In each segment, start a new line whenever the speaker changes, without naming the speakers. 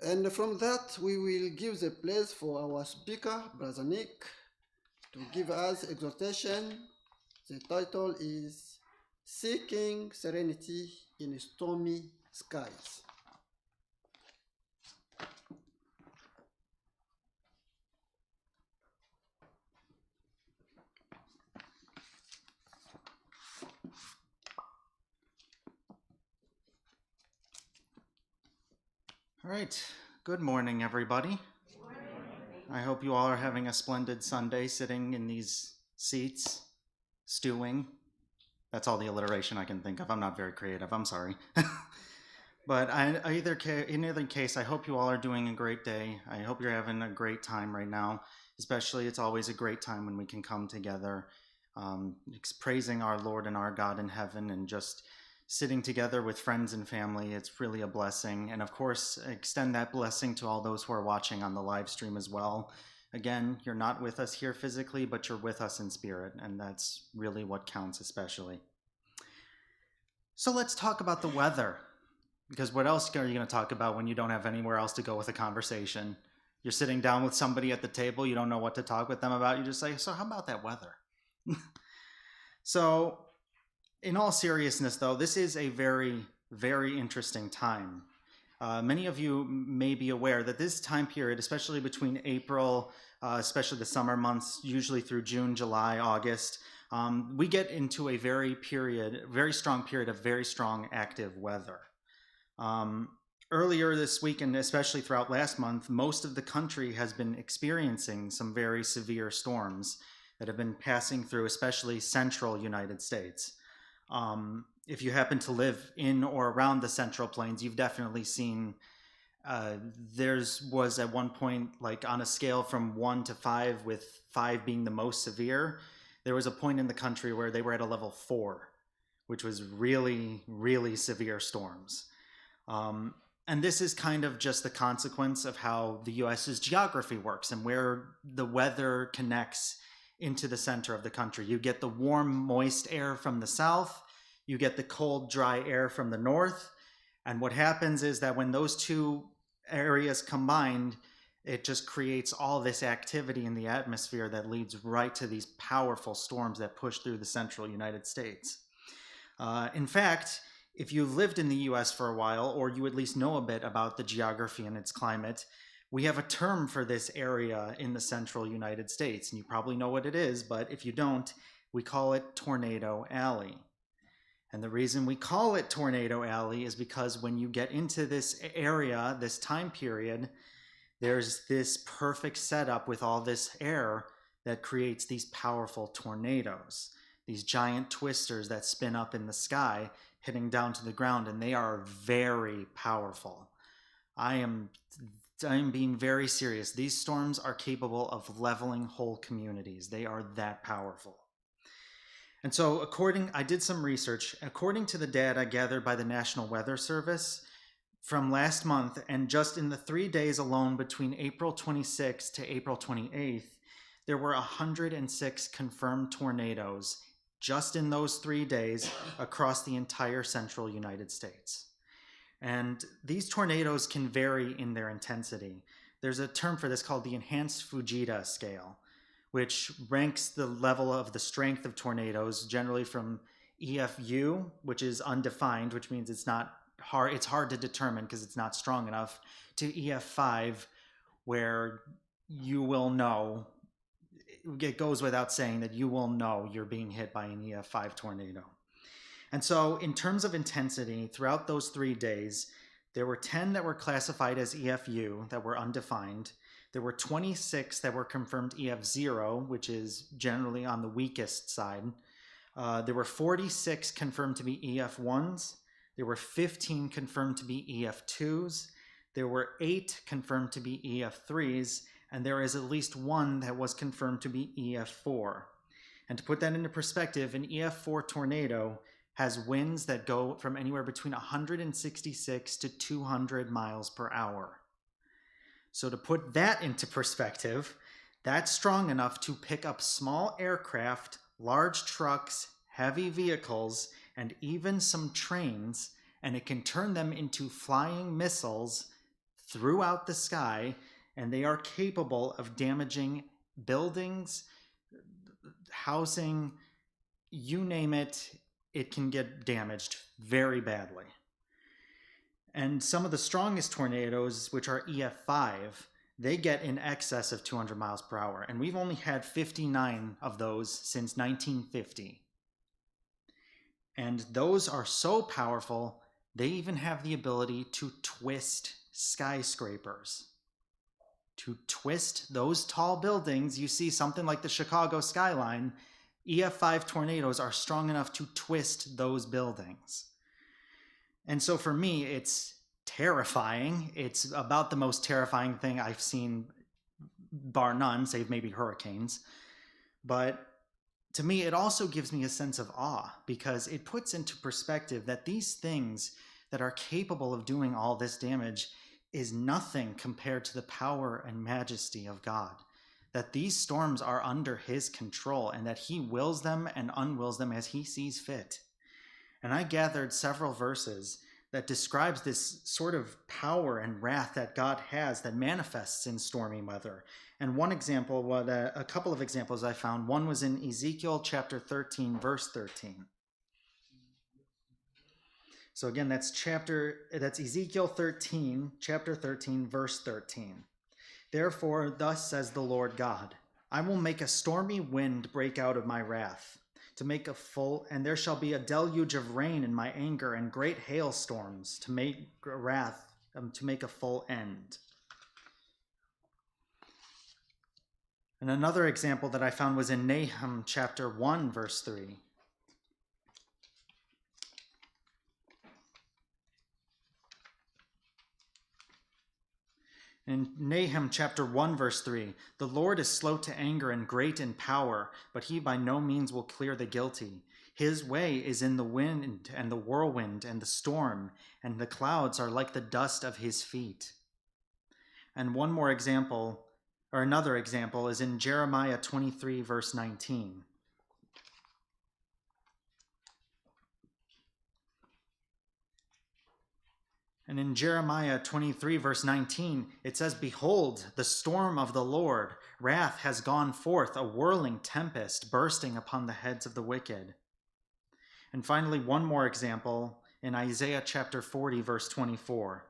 And from that, we will give the place for our speaker, Brother Nick, to give us exhortation. The title is Seeking Serenity in Stormy Skies.
All right. Good morning, everybody. I hope you all are having a splendid Sunday sitting in these seats, stewing. That's all the alliteration I can think of. I'm not very creative. I'm sorry. But in either case, I hope you all are doing a great day. I hope you're having a great time right now. Especially, it's always a great time when we can come together, praising our Lord and our God in heaven, and just sitting together with friends and family. It's really a blessing. And of course, extend that blessing to all those who are watching on the live stream as well. Again, you're not with us here physically, but you're with us in spirit, and that's really what counts especially. So let's talk about the weather, because what else are you going to talk about when you don't have anywhere else to go with a conversation? You're sitting down with somebody at the table, you don't know what to talk with them about, you just say, so how about that weather? So in all seriousness, though, this is a very, very interesting time. Many of you may be aware that this time period, especially between April, especially the summer months, usually through June, July, August, we get into a very strong period of very strong active weather. Earlier this week, and especially throughout last month, most of the country has been experiencing some very severe storms that have been passing through, especially central United States. If you happen to live in or around the Central Plains, you've definitely seen, was at one point, like on a scale from 1 to 5, with 5 being the most severe, there was a point in the country where they were at a level 4, which was really, really severe storms. And this is kind of just the consequence of how the US's geography works and where the weather connects into the center of the country. You get the warm, moist air from the south, you get the cold, dry air from the north, and what happens is that when those two areas combined, it just creates all this activity in the atmosphere that leads right to these powerful storms that push through the central United States. In fact, if you've lived in the US for a while, or you at least know a bit about the geography and its climate, we have a term for this area in the central United States, and you probably know what it is, but if you don't, we call it Tornado Alley. And the reason we call it Tornado Alley is because when you get into this area, this time period, there's this perfect setup with all this air that creates these powerful tornadoes, these giant twisters that spin up in the sky, hitting down to the ground, and they are very powerful. I am being very serious. These storms are capable of leveling whole communities. They are that powerful. And so I did some research. According to the data gathered by the National Weather Service from last month, and just in the 3 days alone between April 26th to April 28th, there were 106 confirmed tornadoes just in those 3 days across the entire central United States. And these tornadoes can vary in their intensity. There's a term for this called the Enhanced Fujita Scale, which ranks the level of the strength of tornadoes generally from EFU, which is undefined, which means it's hard to determine because it's not strong enough, to EF5, where you will know, it goes without saying that you will know you're being hit by an EF5 tornado. And so in terms of intensity, throughout those 3 days, there were 10 that were classified as EFU that were undefined. There were 26 that were confirmed EF0, which is generally on the weakest side. There were 46 confirmed to be EF1s. There were 15 confirmed to be EF2s. There were 8 confirmed to be EF3s, and there is at least 1 that was confirmed to be EF4. And to put that into perspective, an EF4 tornado has winds that go from anywhere between 166 to 200 miles per hour. So to put that into perspective, that's strong enough to pick up small aircraft, large trucks, heavy vehicles, and even some trains, and it can turn them into flying missiles throughout the sky, and they are capable of damaging buildings, housing, you name it, it can get damaged very badly. And some of the strongest tornadoes, which are EF5, they get in excess of 200 miles per hour. And we've only had 59 of those since 1950. And those are so powerful, they even have the ability to twist skyscrapers. To twist those tall buildings, you see something like the Chicago skyline, EF5 tornadoes are strong enough to twist those buildings. And so for me, it's terrifying. It's about the most terrifying thing I've seen, bar none, save maybe hurricanes. But to me, it also gives me a sense of awe, because it puts into perspective that these things that are capable of doing all this damage is nothing compared to the power and majesty of God. That these storms are under his control, and that he wills them and unwills them as he sees fit. And I gathered several verses that describes this sort of power and wrath that God has that manifests in stormy weather. And one example, a couple of examples I found, one was in Ezekiel chapter 13, verse 13. So again, that's Ezekiel 13, chapter 13, verse 13. Therefore, thus says the Lord God, I will make a stormy wind break out of my wrath, and there shall be a deluge of rain in my anger, and great hailstorms to make a full end. And another example that I found was in Nahum chapter 1, verse 3. In Nahum chapter 1, verse 3, the Lord is slow to anger and great in power, but he by no means will clear the guilty. His way is in the wind and the whirlwind and the storm, and the clouds are like the dust of his feet. And another example is in Jeremiah 23, verse 19. And in Jeremiah 23, verse 19, it says, behold, the storm of the Lord, wrath has gone forth, a whirling tempest bursting upon the heads of the wicked. And finally, one more example in Isaiah chapter 40, verse 24.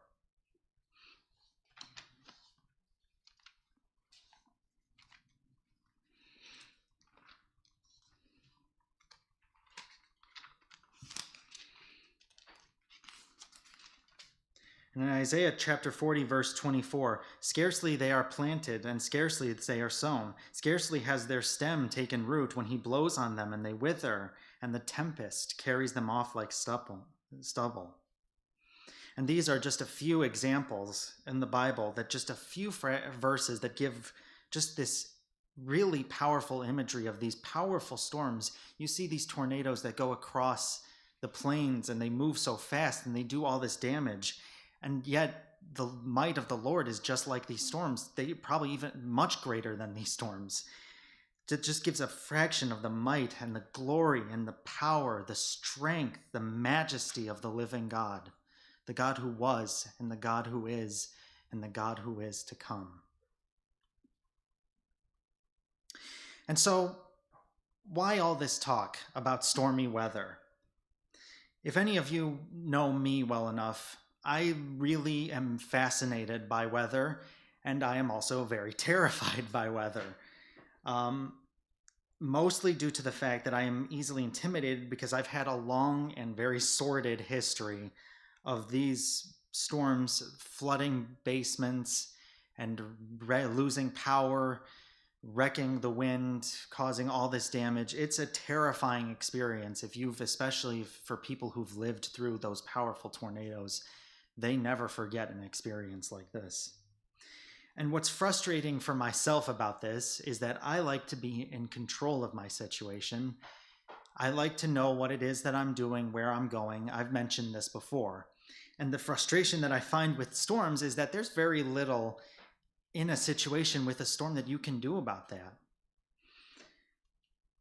And in Isaiah chapter 40, verse 24, scarcely they are planted, and scarcely they are sown. Scarcely has their stem taken root when he blows on them, and they wither, and the tempest carries them off like stubble. And these are just a few examples in the Bible, that just a few verses that give just this really powerful imagery of these powerful storms. You see these tornadoes that go across the plains, and they move so fast, and they do all this damage. And yet the might of the Lord is just like these storms. They probably even much greater than these storms. It just gives a fraction of the might and the glory and the power, the strength, the majesty of the living God, the God who was, and the God who is, and the God who is to come. And so, why all this talk about stormy weather? If any of you know me well enough, I really am fascinated by weather, and I am also very terrified by weather. Mostly due to the fact that I am easily intimidated, because I've had a long and very sordid history of these storms flooding basements and losing power, wrecking the wind, causing all this damage. It's a terrifying experience. Especially for people who've lived through those powerful tornadoes, they never forget an experience like this. And what's frustrating for myself about this is that I like to be in control of my situation. I like to know what it is that I'm doing, where I'm going. I've mentioned this before. And the frustration that I find with storms is that there's very little in a situation with a storm that you can do about that.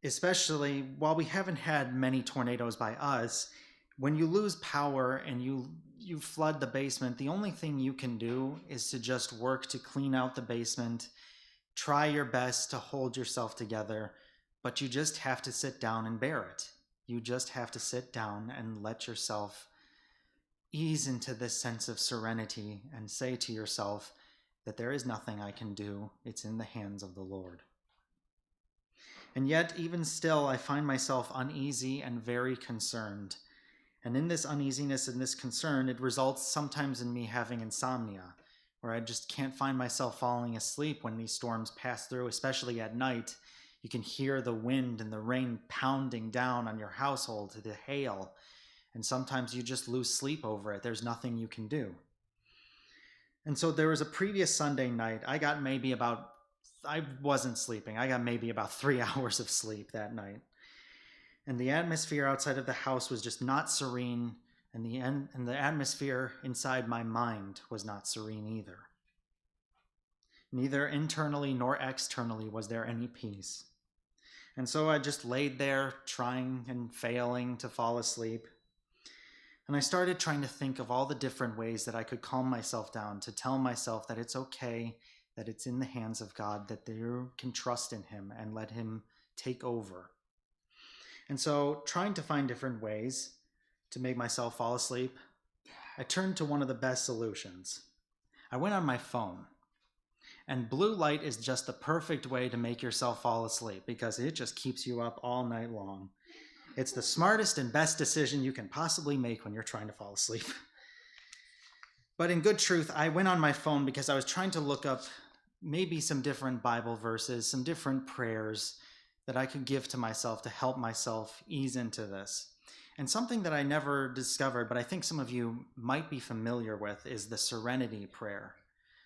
Especially while we haven't had many tornadoes by us, When you lose power and you flood the basement, the only thing you can do is to just work to clean out the basement, try your best to hold yourself together, but you just have to sit down and bear it. You just have to sit down and let yourself ease into this sense of serenity and say to yourself that there is nothing I can do. It's in the hands of the Lord. And yet, even still, I find myself uneasy and very concerned. And in this uneasiness and this concern, it results sometimes in me having insomnia, where I just can't find myself falling asleep when these storms pass through, especially at night. You can hear the wind and the rain pounding down on your household, the hail, and sometimes you just lose sleep over it. There's nothing you can do. And so there was a previous Sunday night, I wasn't sleeping. I got maybe about 3 hours of sleep that night. And the atmosphere outside of the house was just not serene, and the atmosphere inside my mind was not serene either. Neither internally nor externally was there any peace. And so I just laid there trying and failing to fall asleep. And I started trying to think of all the different ways that I could calm myself down, to tell myself that it's okay, that it's in the hands of God, that you can trust in him and let him take over. And so, trying to find different ways to make myself fall asleep, I turned to one of the best solutions. I went on my phone. And blue light is just the perfect way to make yourself fall asleep because it just keeps you up all night long. It's the smartest and best decision you can possibly make when you're trying to fall asleep. But in good truth, I went on my phone because I was trying to look up maybe some different Bible verses, some different prayers that I could give to myself to help myself ease into this. And something that I never discovered, but I think some of you might be familiar with, is the Serenity prayer.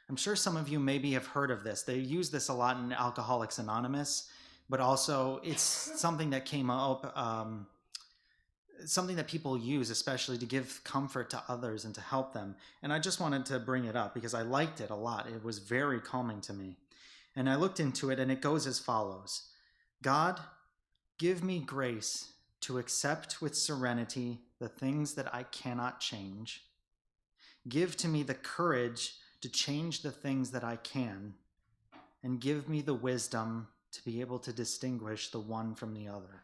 I'm sure some of you maybe have heard of this. They use this a lot in Alcoholics Anonymous, but also it's something that came up, something that people use especially to give comfort to others and to help them. And I just wanted to bring it up because I liked it a lot. It was very calming to me. And I looked into it and it goes as follows. God, give me grace to accept with serenity the things that I cannot change. Give to me the courage to change the things that I can, and give me the wisdom to be able to distinguish the one from the other.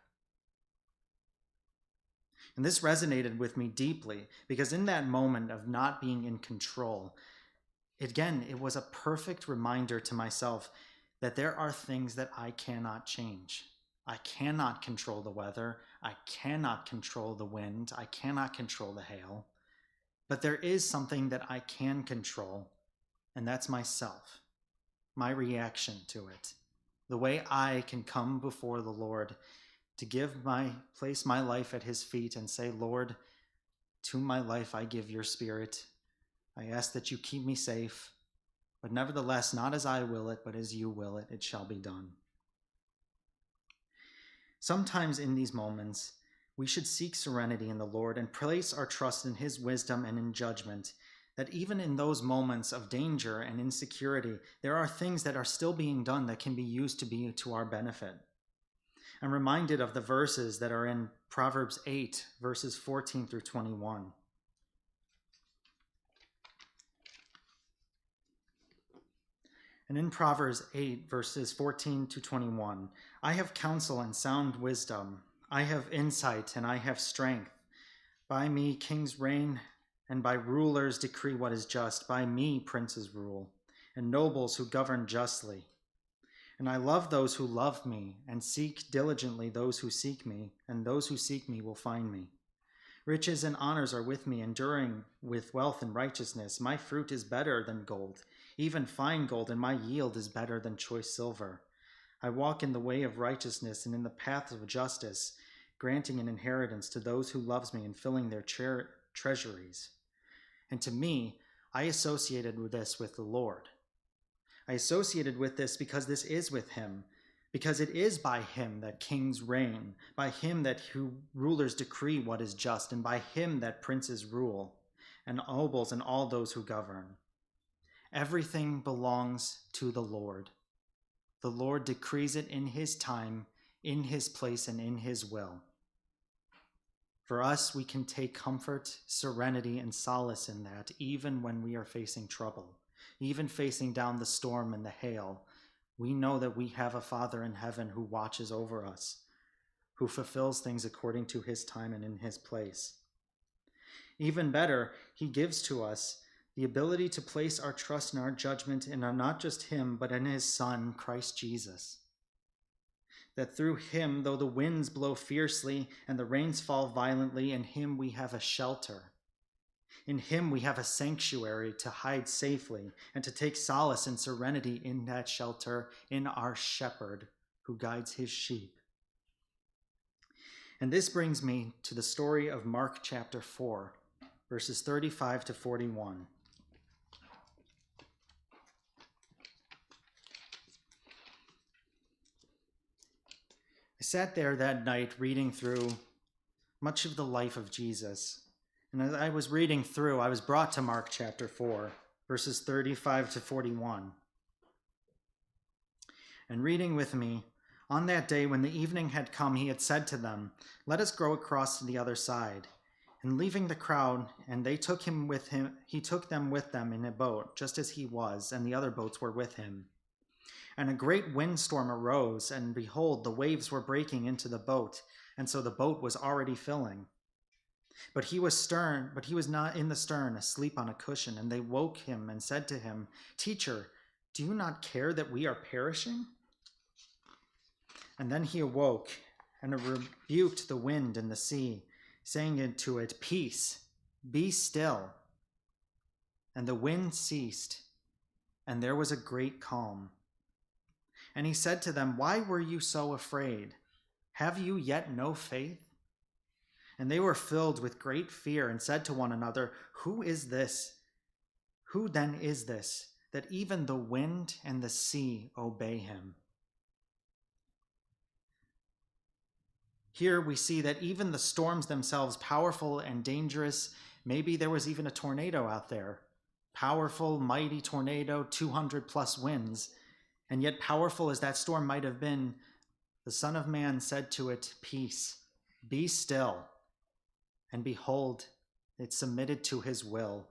And this resonated with me deeply because in that moment of not being in control, again, it was a perfect reminder to myself that there are things that I cannot change. I cannot control the weather. I cannot control the wind. I cannot control the hail. But there is something that I can control, and that's myself, my reaction to it, the way I can come before the Lord to place my life at his feet and say, Lord, to my life I give your spirit. I ask that you keep me safe, but nevertheless, not as I will it, but as you will it, it shall be done. Sometimes in these moments, we should seek serenity in the Lord and place our trust in his wisdom and in judgment, that even in those moments of danger and insecurity, there are things that are still being done that can be used to be to our benefit. I'm reminded of the verses that are in Proverbs 8, verses 14 through 21. And in Proverbs 8, verses 14 to 21, I have counsel and sound wisdom. I have insight and I have strength. By me kings reign, and by rulers decree what is just. By me princes rule, and nobles who govern justly. And I love those who love me, and seek diligently those who seek me, and those who seek me will find me. Riches and honors are with me, enduring with wealth and righteousness. My fruit is better than gold, even fine gold, and my yield is better than choice silver. I walk in the way of righteousness and in the paths of justice, granting an inheritance to those who loves me and filling their treasuries. And to me, I associated with this with the Lord. I associated with this because this is with him, because it is by him that kings reign, by him that rulers decree what is just, and by him that princes rule, and nobles and all those who govern. Everything belongs to the Lord. The Lord decrees it in his time, in his place, and in his will. For us, we can take comfort, serenity, and solace in that, even when we are facing trouble, even facing down the storm and the hail. We know that we have a Father in heaven who watches over us, who fulfills things according to his time and in his place. Even better, he gives to us the ability to place our trust and our judgment in not just him, but in his Son, Christ Jesus. That through him, though the winds blow fiercely and the rains fall violently, in him we have a shelter. In him we have a sanctuary to hide safely and to take solace and serenity in that shelter, in our shepherd who guides his sheep. And this brings me to the story of Mark chapter 4, verses 35 to 41. I sat there that night reading through much of the life of Jesus. And as I was reading through, I was brought to Mark chapter 4, verses 35 to 41. And reading with me, on that day when the evening had come, he had said to them, "Let us go across to the other side." And leaving the crowd, and they took him with him, he took them with them in a boat, just as he was, and the other boats were with him. And a great windstorm arose, and behold, the waves were breaking into the boat, and so the boat was already filling. But he was not in the stern, asleep on a cushion. And they woke him and said to him, "Teacher, do you not care that we are perishing?" And then he awoke and rebuked the wind and the sea, saying to it, "Peace, be still." And the wind ceased, and there was a great calm. And he said to them, "Why were you so afraid? Have you yet no faith?" And they were filled with great fear and said to one another, Who then is this, that even the wind and the sea obey him?" Here we see that even the storms themselves, powerful and dangerous, maybe there was even a tornado out there, powerful, mighty tornado, 200 plus winds, and yet powerful as that storm might have been, the Son of Man said to it, "Peace, be still." And behold, it submitted to his will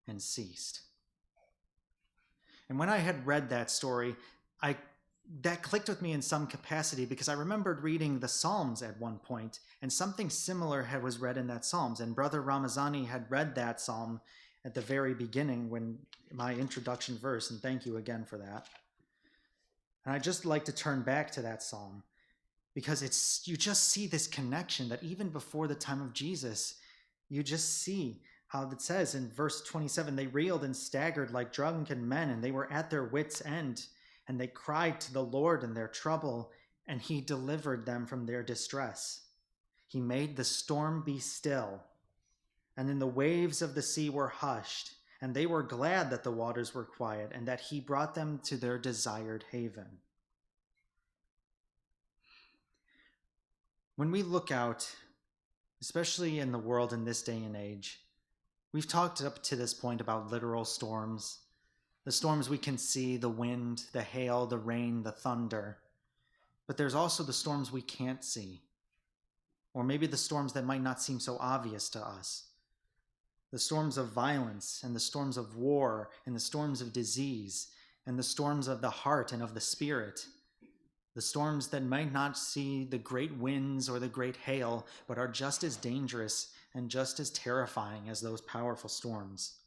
and ceased. And when I had read that story, that clicked with me in some capacity, because I remembered reading the Psalms at one point, and something similar was read in that Psalms. And Brother Ramazani had read that Psalm at the very beginning when my introduction verse, and thank you again for that. And I'd just like to turn back to that Psalm, because you just see this connection that even before the time of Jesus, you just see how it says in verse 27, they reeled and staggered like drunken men, and they were at their wits' end, and they cried to the Lord in their trouble, and he delivered them from their distress. He made the storm be still, and then the waves of the sea were hushed, and they were glad that the waters were quiet, and that he brought them to their desired haven. When we look out, especially in the world in this day and age, we've talked up to this point about literal storms, the storms we can see, the wind, the hail, the rain, the thunder. But there's also the storms we can't see, or maybe the storms that might not seem so obvious to us. The storms of violence, and the storms of war, and the storms of disease, and the storms of the heart and of the spirit. The storms that might not see the great winds or the great hail, but are just as dangerous and just as terrifying as those powerful storms.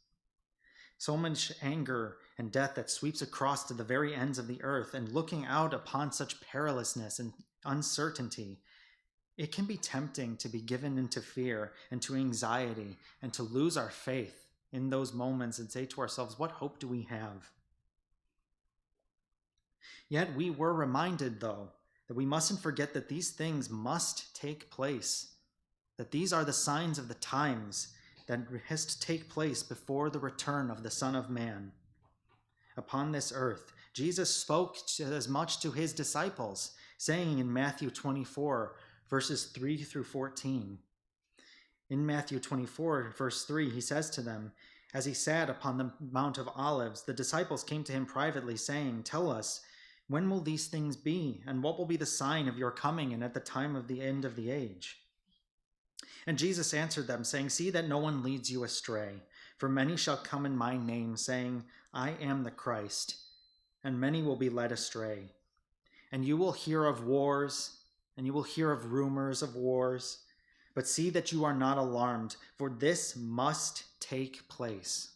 So much anger and death that sweeps across to the very ends of the earth, and looking out upon such perilousness and uncertainty, it can be tempting to be given into fear and to anxiety and to lose our faith in those moments and say to ourselves, what hope do we have? Yet we were reminded, though, that we mustn't forget that these things must take place, that these are the signs of the times that has to take place before the return of the Son of Man upon this earth. Jesus spoke as much to his disciples, saying in Matthew 24, verses 3 through 14. In Matthew 24, verse 3, he says to them, as he sat upon the Mount of Olives, the disciples came to him privately, saying, "Tell us, when will these things be? And what will be the sign of your coming and at the time of the end of the age?" And Jesus answered them, saying, See that no one leads you astray. For many shall come in my name, saying, I am the Christ, and many will be led astray. And you will hear of wars, and you will hear of rumors of wars. But see that you are not alarmed, for this must take place.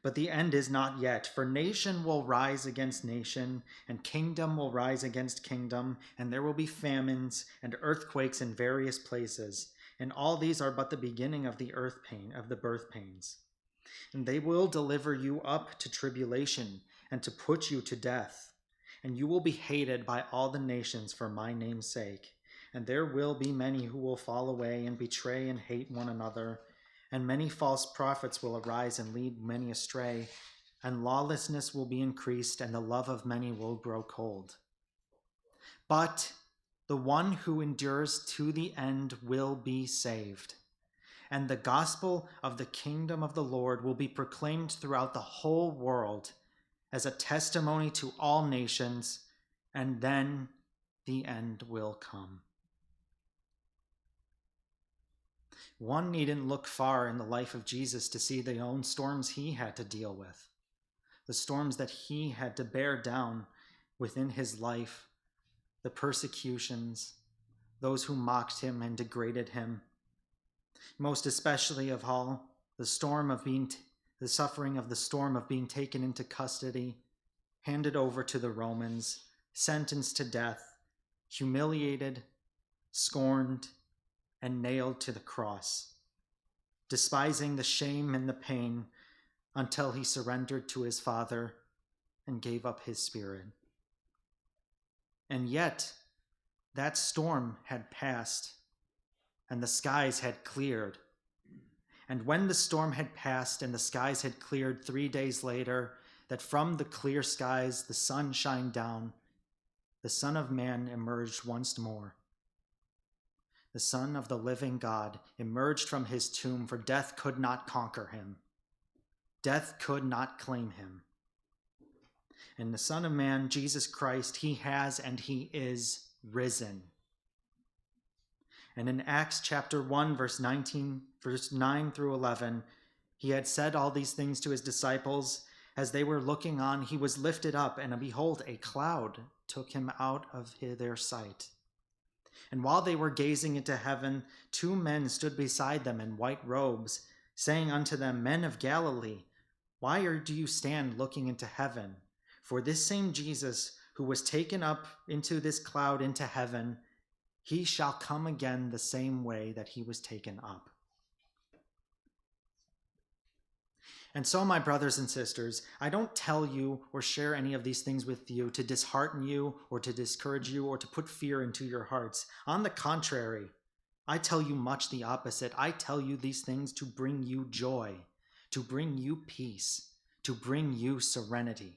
But the end is not yet, for nation will rise against nation, and kingdom will rise against kingdom, and there will be famines and earthquakes in various places. And all these are but the beginning of the birth pains. And they will deliver you up to tribulation, and to put you to death. And you will be hated by all the nations for my name's sake. And there will be many who will fall away and betray and hate one another. And many false prophets will arise and lead many astray, and lawlessness will be increased, and the love of many will grow cold. But the one who endures to the end will be saved. And the gospel of the kingdom of the Lord will be proclaimed throughout the whole world as a testimony to all nations, and then the end will come. One needn't look far in the life of Jesus to see the own storms he had to deal with, the storms that he had to bear down within his life, the persecutions, those who mocked him and degraded him. Most especially of all, the suffering of the storm of being taken into custody, handed over to the Romans, sentenced to death, humiliated, scorned, and nailed to the cross, despising the shame and the pain until he surrendered to his Father and gave up his spirit. And yet, that storm had passed, and the skies had cleared. And when the storm had passed and the skies had cleared 3 days later, that from the clear skies the sun shined down, the Son of Man emerged once more. The Son of the living God emerged from his tomb, for death could not conquer him. Death could not claim him. And the Son of Man, Jesus Christ, he has and he is risen. And in Acts chapter 1, verse 9 through 11, he had said all these things to his disciples. As they were looking on, he was lifted up, and behold, a cloud took him out of their sight. And while they were gazing into heaven, 2 men stood beside them in white robes, saying unto them, Men of Galilee, why do you stand looking into heaven? For this same Jesus, who was taken up into this cloud into heaven, he shall come again the same way that he was taken up. And so, my brothers and sisters, I don't tell you or share any of these things with you to dishearten you or to discourage you or to put fear into your hearts. On the contrary, I tell you much the opposite. I tell you these things to bring you joy, to bring you peace, to bring you serenity.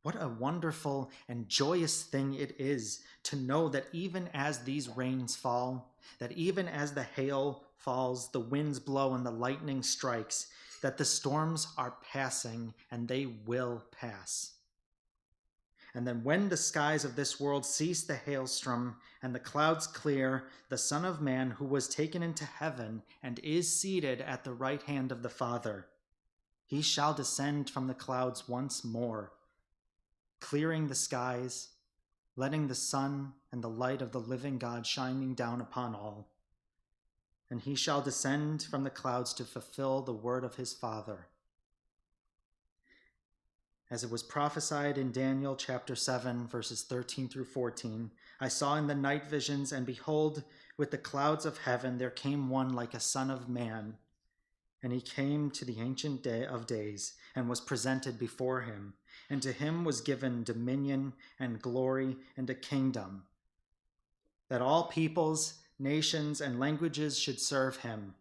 What a wonderful and joyous thing it is to know that even as these rains fall, that even as the hail falls, the winds blow, and the lightning strikes, that the storms are passing and they will pass. And then when the skies of this world cease the hailstorm and the clouds clear, the Son of Man, who was taken into heaven and is seated at the right hand of the Father, he shall descend from the clouds once more, clearing the skies, letting the sun and the light of the living God shining down upon all. And he shall descend from the clouds to fulfill the word of his Father. As it was prophesied in Daniel chapter 7, verses 13 through 14, I saw in the night visions, and behold, with the clouds of heaven there came one like a son of man. And he came to the Ancient of Days and was presented before him. And to him was given dominion and glory and a kingdom, that all peoples, nations, and languages should serve him,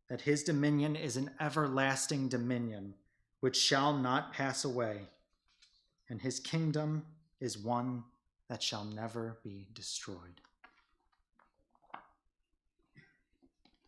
that his dominion is an everlasting dominion, which shall not pass away, and his kingdom is one that shall never be destroyed.